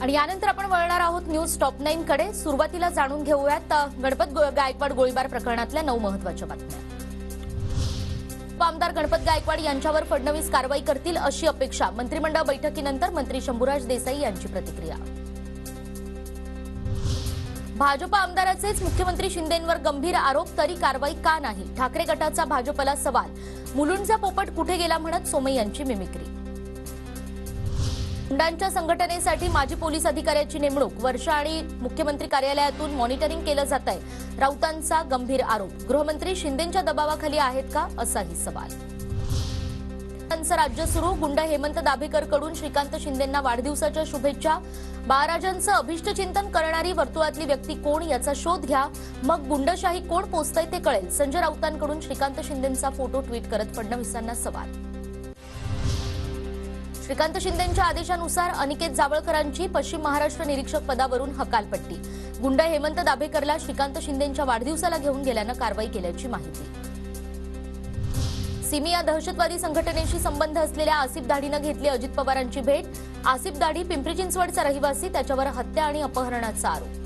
आणि यानंतर आपण वळणार आहोत न्यूज टॉप 9 कडे। सुरुवातीला जाणून घेऊयात गणपत गायकवाड गोळीबार प्रकरणातल्या 9 महत्त्वाच्या बातम्या। आमदार गणपत गायकवाड यांच्यावर फडणवीस कारवाई करतील अशी अपेक्षा। मंत्रिमंडळ बैठकीनंतर मंत्री शंभूराज देसाई यांची प्रतिक्रिया। भाजप आमदाराचेच मुख्यमंत्री शिंदेंवर गंभीर आरोप, तरी कारवाई का नाही? ठाकरे गटाचा भाजपला सवाल। मुलुंडचा पोपट कुठे गेला म्हणत सोमय यांची मिमिक्री। गुंडांच्या संघटनेसाठी माजी पोलीस अधिकाऱ्याची नेमणूक। वर्षा आणि मुख्यमंत्री कार्यालयातून मॉनिटरिंग केलं जात आहे। राऊतांचा गंभीर आरोप। गृहमंत्री शिंदेंच्या दबावाखाली आहेत का, असाही सवाल। त्यांचं राज्य सुरू। गुंड हेमंत दाभेकरकडून श्रीकांत शिंदेंना वाढदिवसाच्या शुभेच्छा। बाळराजांचं अभिष्टचिंतन करणारी वर्तुळातली व्यक्ती कोण, याचा शोध घ्या, मग गुंडशाही कोण पोचतंय ते कळेल। संजय राऊतांकडून श्रीकांत शिंदेंचा फोटो ट्विट करत फडणवीसांना सवाल। श्रीकांत शिंदेंच्या आदेशानुसार अनिकेत जावळकरांची पश्चिम महाराष्ट्र निरीक्षक पदावरून हकालपट्टी। गुंड हेमंत दाभेकरला श्रीकांत शिंदेंच्या वाढदिवसाला घेऊन गेल्यानं कारवाई केल्याची माहिती। सिमी या दहशतवादी संघटनेशी संबंध असलेल्या आसिफ दाढीनं घेतली अजित पवारांची भेट। आसिफ दाढी पिंपरी चिंचवडचा रहिवासी, त्याच्यावर हत्या आणि अपहरणाचा आरोप।